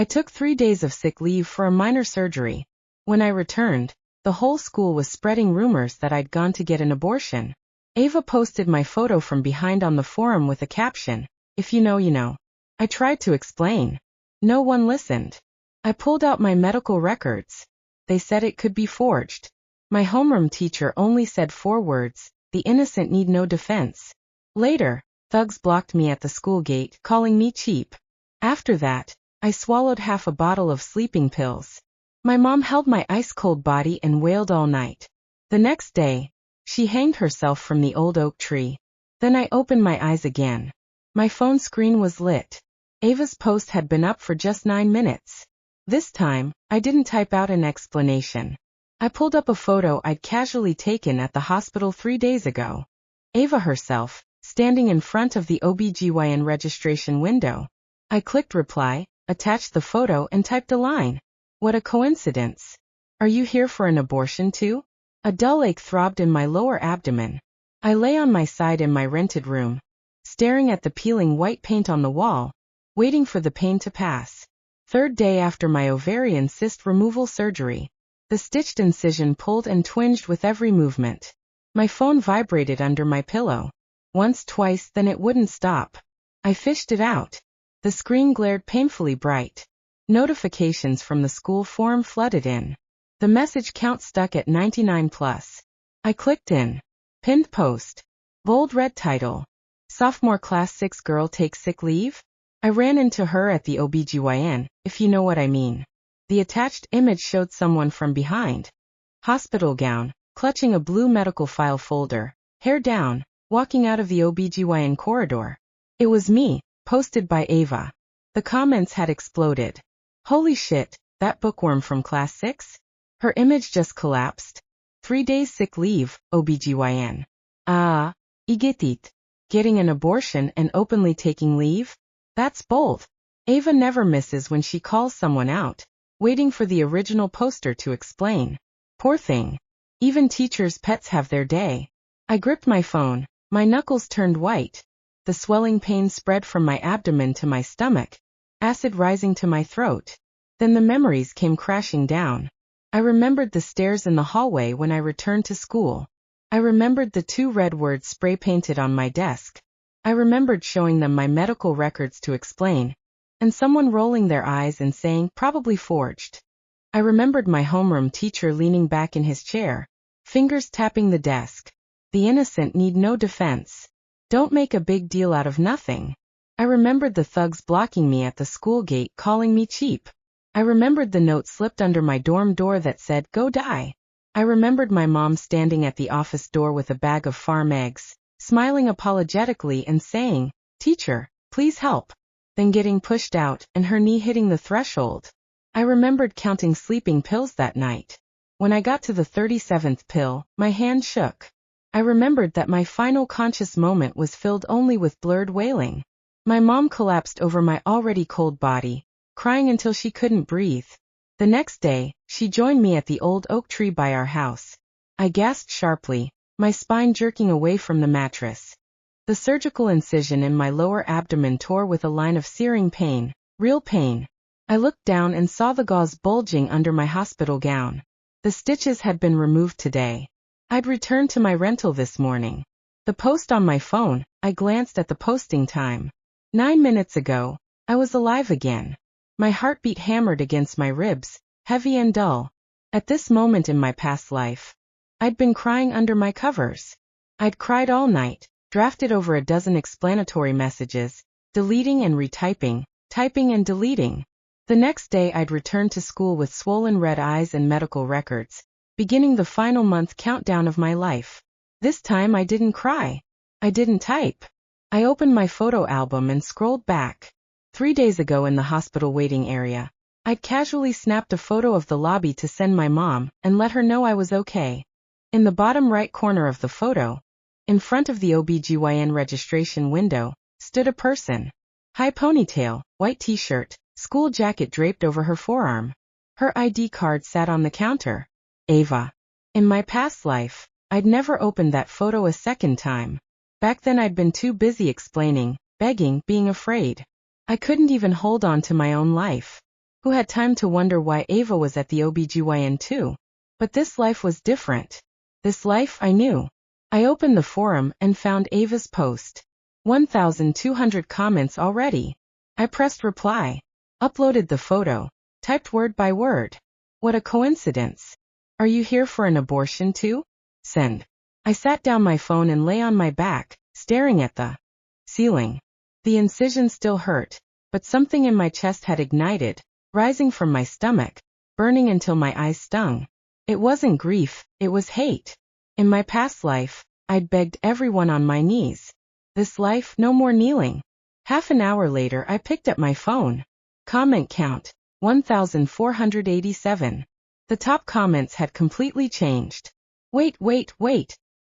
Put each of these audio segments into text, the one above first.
I took 3 days of sick leave for a minor surgery. When I returned, the whole school was spreading rumors that I'd gone to get an abortion. Ava posted my photo from behind on the forum with a caption, "If you know, you know." I tried to explain. No one listened. I pulled out my medical records. They said it could be forged. My homeroom teacher only said 4 words, "The innocent need no defense." Later, thugs blocked me at the school gate, calling me cheap. After that, I swallowed half a bottle of sleeping pills. My mom held my ice-cold body and wailed all night. The next day, she hanged herself from the old oak tree. Then I opened my eyes again. My phone screen was lit. Ava's post had been up for just 9 minutes. This time, I didn't type out an explanation. I pulled up a photo I'd casually taken at the hospital 3 days ago. Ava herself, standing in front of the OBGYN registration window. I clicked reply, attached the photo and typed a line. What a coincidence. Are you here for an abortion too? A dull ache throbbed in my lower abdomen. I lay on my side in my rented room, staring at the peeling white paint on the wall, waiting for the pain to pass. 3rd day after my ovarian cyst removal surgery. The stitched incision pulled and twinged with every movement. My phone vibrated under my pillow. Once, twice, then it wouldn't stop. I fished it out. The screen glared painfully bright. Notifications from the school forum flooded in. The message count stuck at 99 plus. I clicked in. Pinned post. Bold red title. Sophomore class 6 girl takes sick leave? I ran into her at the OBGYN, if you know what I mean. The attached image showed someone from behind. Hospital gown, clutching a blue medical file folder, hair down, walking out of the OBGYN corridor. It was me, posted by Ava. The comments had exploded. Holy shit, that bookworm from class 6? Her image just collapsed. 3 days sick leave, OBGYN. Igitit. Getting an abortion and openly taking leave? That's bold. Ava never misses when she calls someone out, waiting for the original poster to explain. Poor thing. Even teachers' pets have their day. I gripped my phone, my knuckles turned white. The swelling pain spread from my abdomen to my stomach, acid rising to my throat. Then the memories came crashing down. I remembered the stairs in the hallway when I returned to school. I remembered the 2 red words spray painted on my desk. I remembered showing them my medical records to explain, and someone rolling their eyes and saying, "Probably forged." I remembered my homeroom teacher leaning back in his chair, fingers tapping the desk. The innocent need no defense. Don't make a big deal out of nothing. I remembered the thugs blocking me at the school gate calling me cheap. I remembered the note slipped under my dorm door that said, "Go die." I remembered my mom standing at the office door with a bag of farm eggs, smiling apologetically and saying, "Teacher, please help." Then getting pushed out and her knee hitting the threshold. I remembered counting sleeping pills that night. When I got to the 37th pill, my hand shook. I remembered that my final conscious moment was filled only with blurred wailing. My mom collapsed over my already cold body, crying until she couldn't breathe. The next day, she joined me at the old oak tree by our house. I gasped sharply, my spine jerking away from the mattress. The surgical incision in my lower abdomen tore with a line of searing pain, real pain. I looked down and saw the gauze bulging under my hospital gown. The stitches had been removed today. I'd returned to my rental this morning. The post on my phone, I glanced at the posting time. 9 minutes ago, I was alive again. My heartbeat hammered against my ribs, heavy and dull. At this moment in my past life, I'd been crying under my covers. I'd cried all night, drafted over a dozen explanatory messages, deleting and retyping, typing and deleting. The next day I'd returned to school with swollen red eyes and medical records, beginning the final month countdown of my life. This time I didn't cry. I didn't type. I opened my photo album and scrolled back. 3 days ago in the hospital waiting area, I'd casually snapped a photo of the lobby to send my mom and let her know I was okay. In the bottom right corner of the photo, in front of the OBGYN registration window, stood a person. High ponytail, white t-shirt, school jacket draped over her forearm. Her ID card sat on the counter. Ava. In my past life, I'd never opened that photo a second time. Back then I'd been too busy explaining, begging, being afraid. I couldn't even hold on to my own life. Who had time to wonder why Ava was at the OBGYN too? But this life was different. This life I knew. I opened the forum and found Ava's post. 1,200 comments already. I pressed reply. Uploaded the photo. Typed word by word. What a coincidence. Are you here for an abortion too? Send. I sat down my phone and lay on my back, staring at the ceiling. The incision still hurt, but something in my chest had ignited, rising from my stomach, burning until my eyes stung. It wasn't grief, it was hate. In my past life, I'd begged everyone on my knees. This life, no more kneeling. Half an hour later I picked up my phone. Comment count, 1,487. The top comments had completely changed. Wait,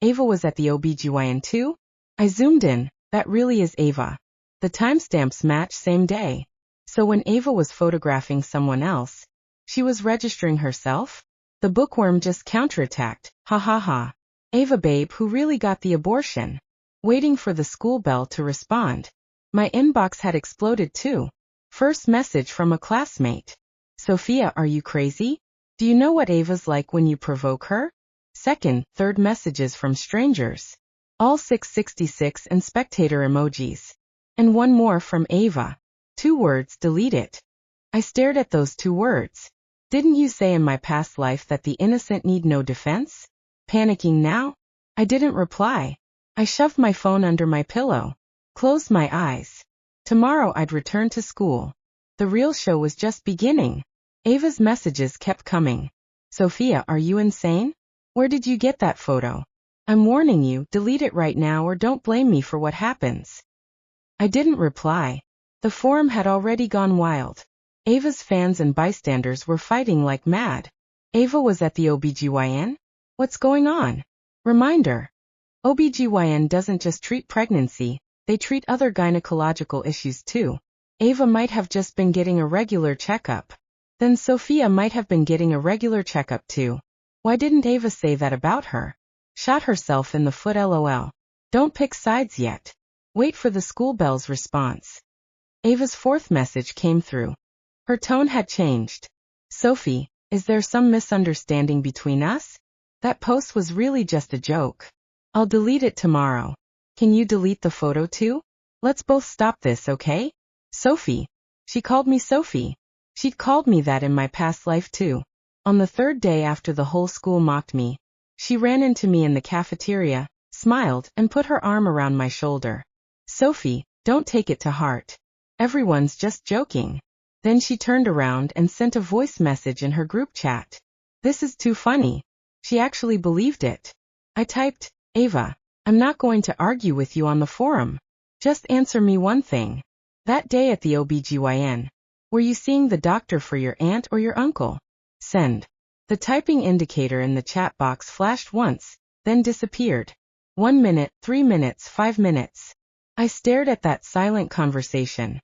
Ava was at the OBGYN too? I zoomed in, that really is Ava. The timestamps match same day. So when Ava was photographing someone else, she was registering herself? The bookworm just counterattacked, ha ha ha. Ava babe who really got the abortion. Waiting for the school bell to respond. My inbox had exploded too. First message from a classmate. Sophia, are you crazy? Do you know what Ava's like when you provoke her? Second, third messages from strangers. All 666 and spectator emojis. And one more from Ava. 2 words, delete it. I stared at those 2 words. Didn't you say in my past life that the innocent need no defense? Panicking now? I didn't reply. I shoved my phone under my pillow. Closed my eyes. Tomorrow I'd return to school. The real show was just beginning. Ava's messages kept coming. Sophia, are you insane? Where did you get that photo? I'm warning you, delete it right now or don't blame me for what happens. I didn't reply. The forum had already gone wild. Ava's fans and bystanders were fighting like mad. Ava was at the OBGYN? What's going on? Reminder. OBGYN doesn't just treat pregnancy, they treat other gynecological issues too. Ava might have just been getting a regular checkup. Then Sophia might have been getting a regular checkup too. Why didn't Ava say that about her? Shot herself in the foot lol. Don't pick sides yet. Wait for the school bell's response. Ava's 4th message came through. Her tone had changed. Sophie, is there some misunderstanding between us? That post was really just a joke. I'll delete it tomorrow. Can you delete the photo too? Let's both stop this, okay? Sophie. She called me Sophie. She'd called me that in my past life too. On the 3rd day after the whole school mocked me, she ran into me in the cafeteria, smiled, and put her arm around my shoulder. Sophie, don't take it to heart. Everyone's just joking. Then she turned around and sent a voice message in her group chat. This is too funny. She actually believed it. I typed, Ava, I'm not going to argue with you on the forum. Just answer me one thing. That day at the OBGYN, were you seeing the doctor for your aunt or your uncle? Send. The typing indicator in the chat box flashed once, then disappeared. 1 minute, 3 minutes, 5 minutes. I stared at that silent conversation.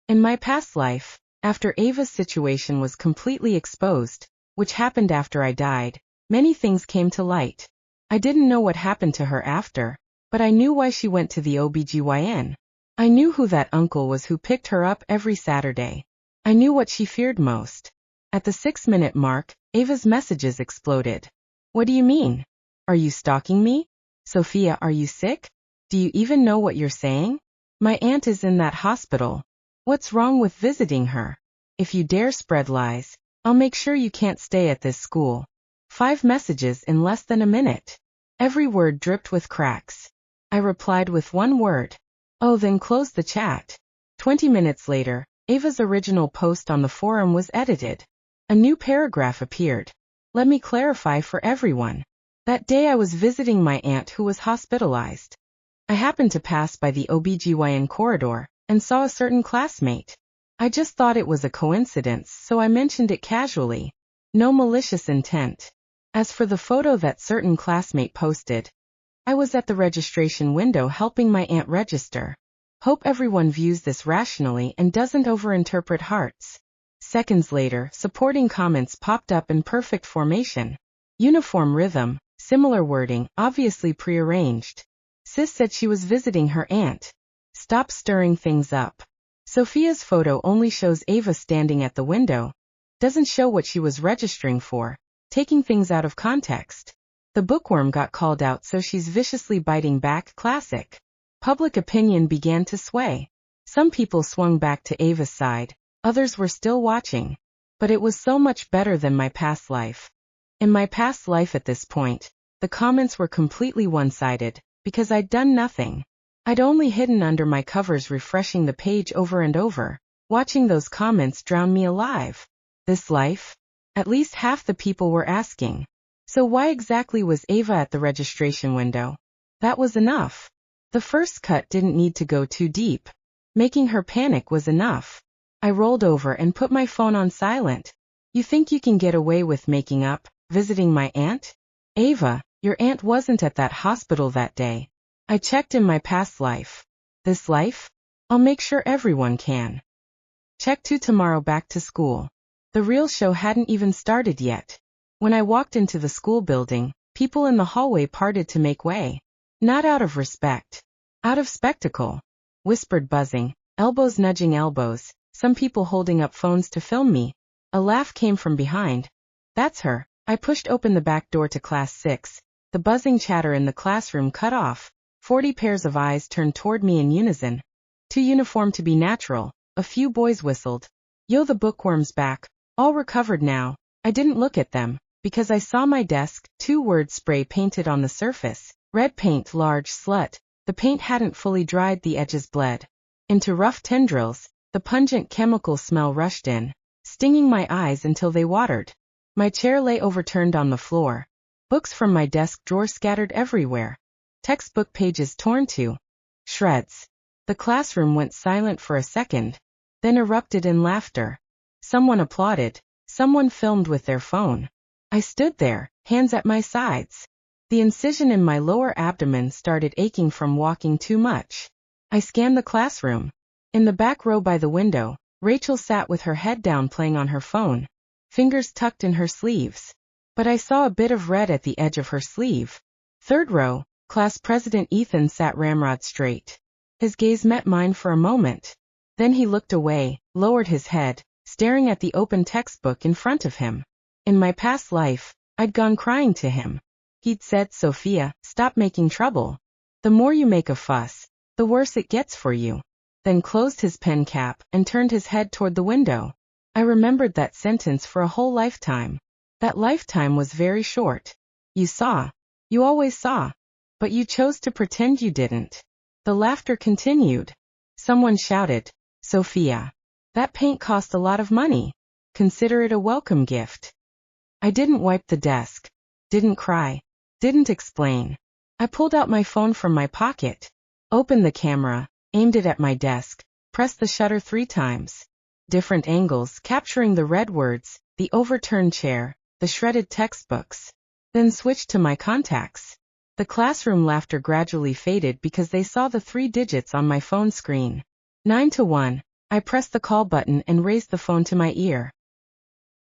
In my past life, after Ava's situation was completely exposed, which happened after I died, many things came to light. I didn't know what happened to her after, but I knew why she went to the OBGYN. I knew who that uncle was who picked her up every Saturday. I knew what she feared most. At the 6-minute mark, Ava's messages exploded. What do you mean? Are you stalking me? Sophia, are you sick? Do you even know what you're saying? My aunt is in that hospital. What's wrong with visiting her? If you dare spread lies, I'll make sure you can't stay at this school. 5 messages in less than a minute. Every word dripped with cracks. I replied with 1 word. Oh, then close the chat. 20 minutes later, Ava's original post on the forum was edited. A new paragraph appeared. Let me clarify for everyone. That day I was visiting my aunt who was hospitalized. I happened to pass by the OBGYN corridor and saw a certain classmate. I just thought it was a coincidence, so I mentioned it casually. No malicious intent. As for the photo that certain classmate posted, I was at the registration window helping my aunt register. Hope everyone views this rationally and doesn't overinterpret hearts. Seconds later, supporting comments popped up in perfect formation. Uniform rhythm, similar wording, obviously prearranged. Sis said she was visiting her aunt. Stop stirring things up. Sophia's photo only shows Ava standing at the window, Doesn't show what she was registering for, taking things out of context. The bookworm got called out, so she's viciously biting back. Classic. Public opinion began to sway. Some people swung back to Ava's side, others were still watching. But it was so much better than my past life. In my past life at this point, the comments were completely one-sided, because I'd done nothing. I'd only hidden under my covers refreshing the page over and over. Watching those comments drowned me alive. This life? At least half the people were asking. So why exactly was Ava at the registration window? That was enough. The first cut didn't need to go too deep. Making her panic was enough. I rolled over and put my phone on silent. You think you can get away with making up, visiting my aunt? Ava, your aunt wasn't at that hospital that day. I checked in my past life. This life? I'll make sure everyone can. Check 2 tomorrow. Back to school. The real show hadn't even started yet. When I walked into the school building, people in the hallway parted to make way. Not out of respect. Out of spectacle. Whispered buzzing, elbows nudging elbows, some people holding up phones to film me. A laugh came from behind. That's her. I pushed open the back door to class 6. The buzzing chatter in the classroom cut off. 40 pairs of eyes turned toward me in unison. Too uniform to be natural. A few boys whistled. Yo, the bookworm's back. All recovered now. I didn't look at them, because I saw my desk, 2 words spray painted on the surface. Red paint, large slut. The paint hadn't fully dried, the edges bled into rough tendrils. The pungent chemical smell rushed in, stinging my eyes until they watered. My chair lay overturned on the floor. Books from my desk drawer scattered everywhere. Textbook pages torn to shreds. The classroom went silent for a second, then erupted in laughter. Someone applauded. Someone filmed with their phone. I stood there, hands at my sides. The incision in my lower abdomen started aching from walking too much. I scanned the classroom. In the back row by the window, Rachel sat with her head down playing on her phone, fingers tucked in her sleeves. But I saw a bit of red at the edge of her sleeve. Third row, class president Ethan sat ramrod straight. His gaze met mine for a moment. Then he looked away, lowered his head, staring at the open textbook in front of him. In my past life, I'd gone crying to him. He'd said, Sophia, stop making trouble. The more you make a fuss, the worse it gets for you. Then closed his pen cap and turned his head toward the window. I remembered that sentence for a whole lifetime. That lifetime was very short. You saw. You always saw. But you chose to pretend you didn't. The laughter continued. Someone shouted, Sophia. That paint cost a lot of money. Consider it a welcome gift. I didn't wipe the desk. Didn't cry. Didn't explain. I pulled out my phone from my pocket, opened the camera, aimed it at my desk, pressed the shutter 3 times. Different angles capturing the red words, the overturned chair, the shredded textbooks. Then switched to my contacts. The classroom laughter gradually faded because they saw the 3 digits on my phone screen. 9-1. I pressed the call button and raised the phone to my ear.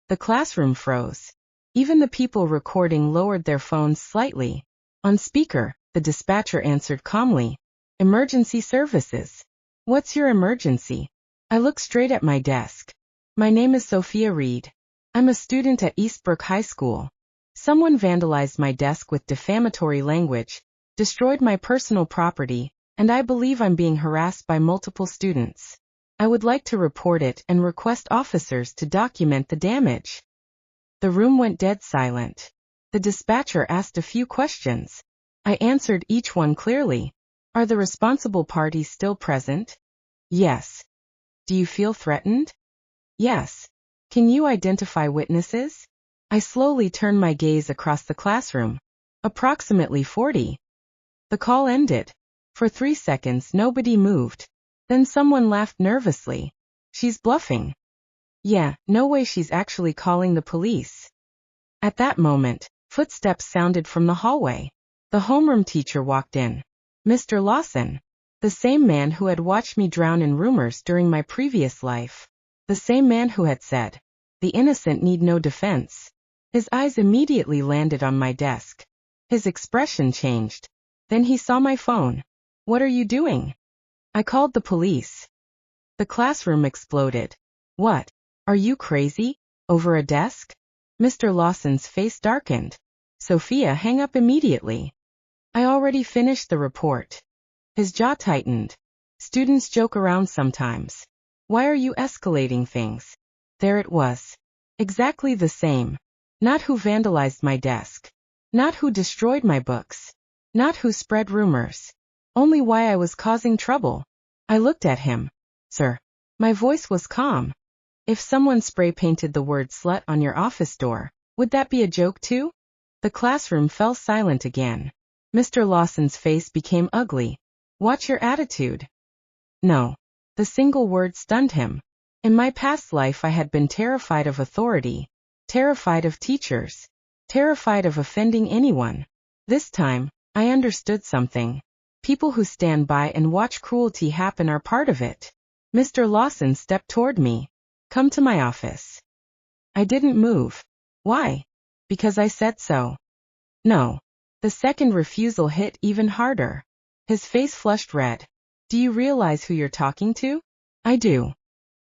The classroom froze. Even the people recording lowered their phones slightly. On speaker, the dispatcher answered calmly. Emergency services. What's your emergency? I looked straight at my desk. My name is Sophia Reed. I'm a student at Eastbrook High School. Someone vandalized my desk with defamatory language, destroyed my personal property, and I believe I'm being harassed by multiple students. I would like to report it and request officers to document the damage. The room went dead silent. The dispatcher asked a few questions. I answered each one clearly. Are the responsible parties still present? Yes. Do you feel threatened? Yes. Can you identify witnesses? I slowly turned my gaze across the classroom. Approximately 40. The call ended. For 3 seconds nobody moved. Then someone laughed nervously. She's bluffing. Yeah, no way she's actually calling the police. At that moment, footsteps sounded from the hallway. The homeroom teacher walked in. Mr. Lawson. The same man who had watched me drown in rumors during my previous life. The same man who had said, the innocent need no defense. His eyes immediately landed on my desk. His expression changed. Then he saw my phone. What are you doing? I called the police. The classroom exploded. What? Are you crazy? Over a desk? Mr. Lawson's face darkened. Sophia, hang up immediately. I already finished the report. His jaw tightened. Students joke around sometimes. Why are you escalating things? There it was. Exactly the same. Not who vandalized my desk. Not who destroyed my books. Not who spread rumors. Only why I was causing trouble. I looked at him. Sir. My voice was calm. If someone spray painted the word slut on your office door, would that be a joke too? The classroom fell silent again. Mr. Lawson's face became ugly. Watch your attitude. No. The single word stunned him. In my past life I had been terrified of authority, terrified of teachers, terrified of offending anyone. This time, I understood something. People who stand by and watch cruelty happen are part of it. Mr. Lawson stepped toward me. Come to my office. I didn't move. Why? Because I said so. No. The second refusal hit even harder. His face flushed red. Do you realize who you're talking to? I do.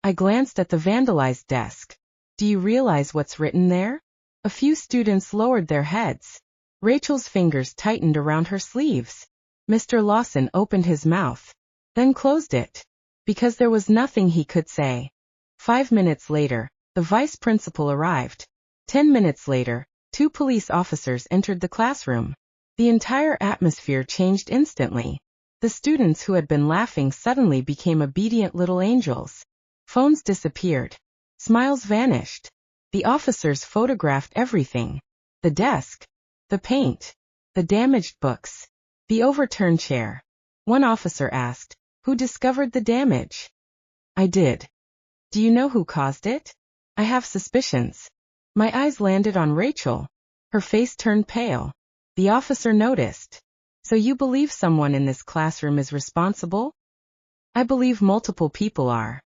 I glanced at the vandalized desk. Do you realize what's written there? A few students lowered their heads. Rachel's fingers tightened around her sleeves. Mr. Lawson opened his mouth, then closed it, because there was nothing he could say. 5 minutes later, the vice principal arrived. 10 minutes later, 2 police officers entered the classroom. The entire atmosphere changed instantly. The students who had been laughing suddenly became obedient little angels. Phones disappeared. Smiles vanished. The officers photographed everything. The desk. The paint. The damaged books. The overturned chair. One officer asked, "Who discovered the damage?" I did. Do you know who caused it? I have suspicions. My eyes landed on Rachel. Her face turned pale. The officer noticed. So you believe someone in this classroom is responsible? I believe multiple people are.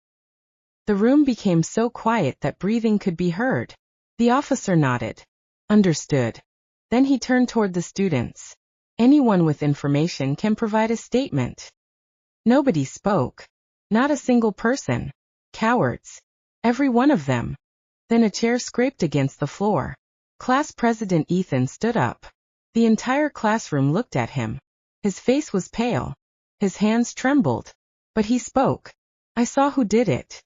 The room became so quiet that breathing could be heard. The officer nodded. Understood. Then he turned toward the students. Anyone with information can provide a statement. Nobody spoke. Not a single person. Cowards. Every one of them. Then a chair scraped against the floor. Class President Ethan stood up. The entire classroom looked at him. His face was pale. His hands trembled. But he spoke. I saw who did it.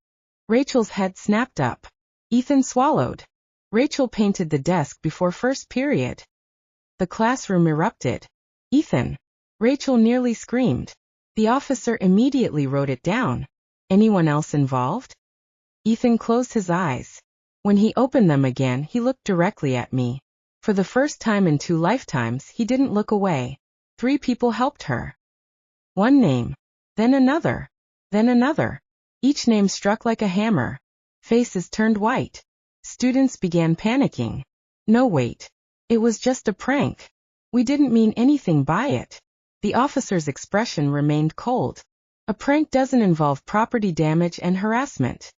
Rachel's head snapped up. Ethan swallowed. Rachel painted the desk before first period. The classroom erupted. Ethan. Rachel nearly screamed. The officer immediately wrote it down. Anyone else involved? Ethan closed his eyes. When he opened them again, he looked directly at me. For the first time in 2 lifetimes, he didn't look away. 3 people helped her. One name. Then another. Then another. Each name struck like a hammer. Faces turned white. Students began panicking. No, wait. It was just a prank. We didn't mean anything by it. The officer's expression remained cold. A prank doesn't involve property damage and harassment.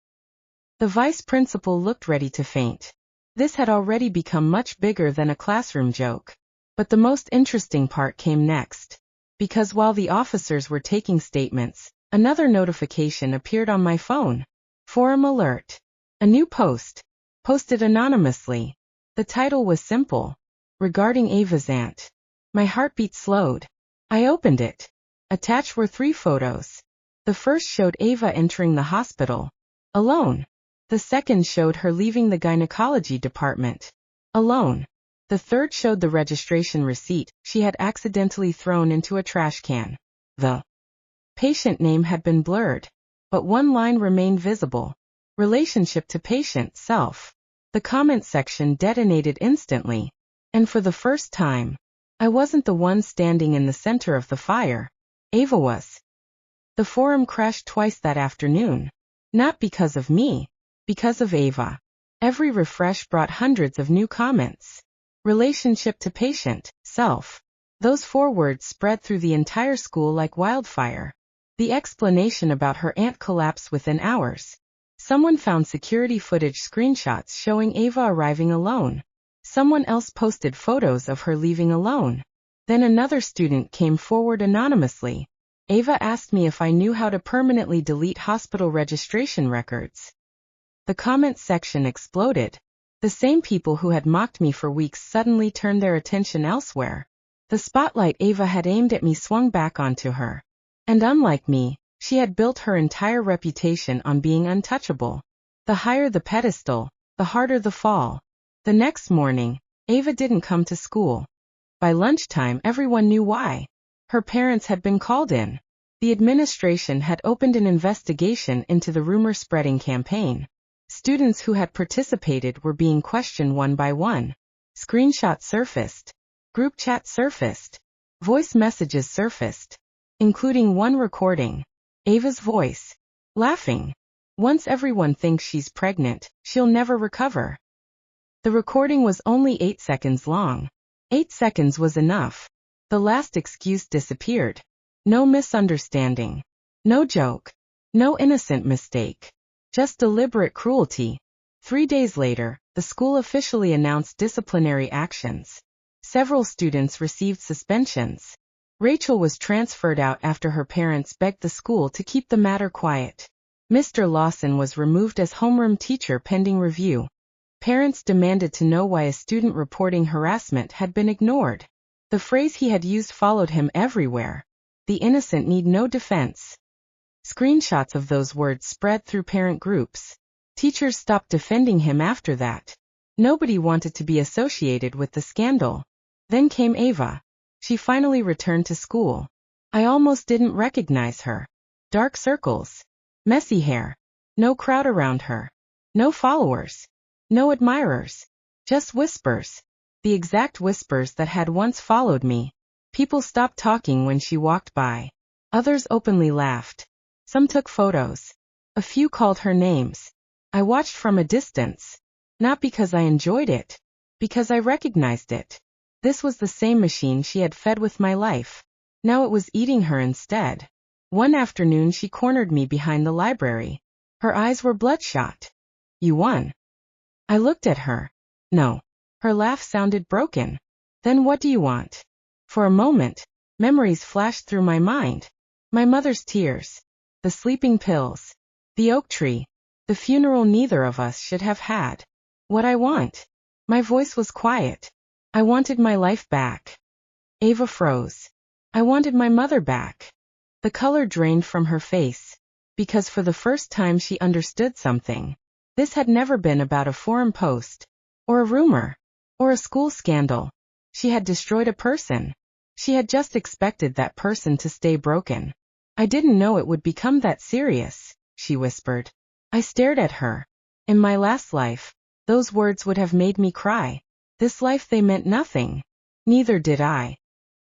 The vice principal looked ready to faint. This had already become much bigger than a classroom joke. But the most interesting part came next. Because while the officers were taking statements, another notification appeared on my phone. Forum alert. A new post. Posted anonymously. The title was simple. Regarding Ava's aunt. My heartbeat slowed. I opened it. Attached were 3 photos. The first showed Ava entering the hospital. Alone. The second showed her leaving the gynecology department. Alone. The third showed the registration receipt she had accidentally thrown into a trash can. The patient name had been blurred, but one line remained visible. Relationship to patient, self. The comment section detonated instantly. And for the first time, I wasn't the one standing in the center of the fire. Ava was. The forum crashed twice that afternoon. Not because of me. Because of Ava. Every refresh brought hundreds of new comments. Relationship to patient, self. Those 4 words spread through the entire school like wildfire. The explanation about her aunt collapsed within hours. Someone found security footage screenshots showing Ava arriving alone. Someone else posted photos of her leaving alone. Then another student came forward anonymously. Ava asked me if I knew how to permanently delete hospital registration records. The comment section exploded. The same people who had mocked me for weeks suddenly turned their attention elsewhere. The spotlight Ava had aimed at me swung back onto her. And unlike me, she had built her entire reputation on being untouchable. The higher the pedestal, the harder the fall. The next morning, Ava didn't come to school. By lunchtime, everyone knew why. Her parents had been called in. The administration had opened an investigation into the rumor-spreading campaign. Students who had participated were being questioned one by one. Screenshots surfaced. Group chat surfaced. Voice messages surfaced, including one recording. Ava's voice. Laughing. Once everyone thinks she's pregnant, she'll never recover. The recording was only 8 seconds long. 8 seconds was enough. The last excuse disappeared. No misunderstanding. No joke. No innocent mistake. Just deliberate cruelty. 3 days later, the school officially announced disciplinary actions. Several students received suspensions. Rachel was transferred out after her parents begged the school to keep the matter quiet. Mr. Lawson was removed as homeroom teacher pending review. Parents demanded to know why a student reporting harassment had been ignored. The phrase he had used followed him everywhere. The innocent need no defense. Screenshots of those words spread through parent groups. Teachers stopped defending him after that. Nobody wanted to be associated with the scandal. Then came Ava. She finally returned to school. I almost didn't recognize her. Dark circles. Messy hair. No crowd around her. No followers. No admirers. Just whispers. The exact whispers that had once followed me. People stopped talking when she walked by. Others openly laughed. Some took photos. A few called her names. I watched from a distance. Not because I enjoyed it. Because I recognized it. This was the same machine she had fed with my life. Now it was eating her instead. One afternoon she cornered me behind the library. Her eyes were bloodshot. You won. I looked at her. No. Her laugh sounded broken. Then what do you want? For a moment, memories flashed through my mind. My mother's tears. The sleeping pills. The oak tree. The funeral neither of us should have had. What I want. My voice was quiet. I wanted my life back. Ava froze. I wanted my mother back. The color drained from her face. Because for the first time she understood something. This had never been about a forum post. Or a rumor. Or a school scandal. She had destroyed a person. She had just expected that person to stay broken. I didn't know it would become that serious, she whispered. I stared at her. In my last life, those words would have made me cry. This life they meant nothing. Neither did I.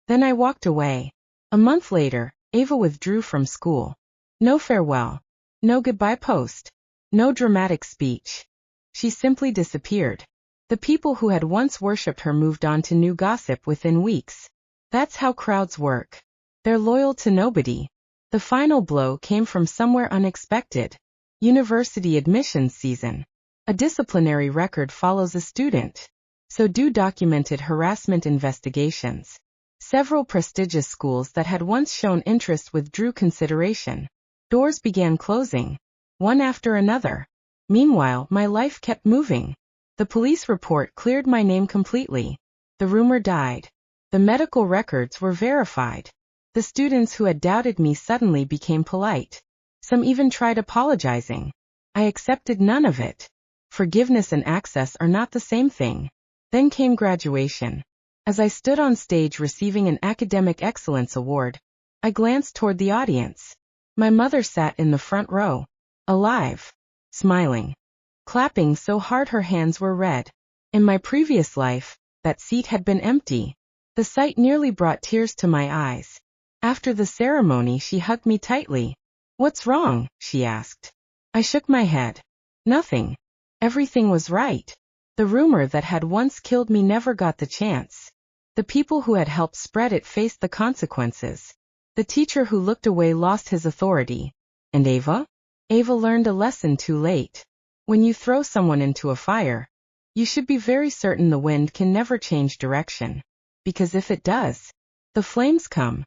Then I walked away. A month later, Ava withdrew from school. No farewell. No goodbye post. No dramatic speech. She simply disappeared. The people who had once worshipped her moved on to new gossip within weeks. That's how crowds work. They're loyal to nobody. The final blow came from somewhere unexpected. University admissions season. A disciplinary record follows a student. So do documented harassment investigations. Several prestigious schools that had once shown interest withdrew consideration. Doors began closing. One after another. Meanwhile, my life kept moving. The police report cleared my name completely. The rumor died. The medical records were verified. The students who had doubted me suddenly became polite. Some even tried apologizing. I accepted none of it. Forgiveness and access are not the same thing. Then came graduation. As I stood on stage receiving an academic excellence award, I glanced toward the audience. My mother sat in the front row. Alive. Smiling. Clapping so hard her hands were red. In my previous life, that seat had been empty. The sight nearly brought tears to my eyes. After the ceremony she hugged me tightly. What's wrong? She asked. I shook my head. Nothing. Everything was right. The rumor that had once killed me never got the chance. The people who had helped spread it faced the consequences. The teacher who looked away lost his authority. And Ava? Ava learned a lesson too late. When you throw someone into a fire, you should be very certain the wind can never change direction. Because if it does, the flames come.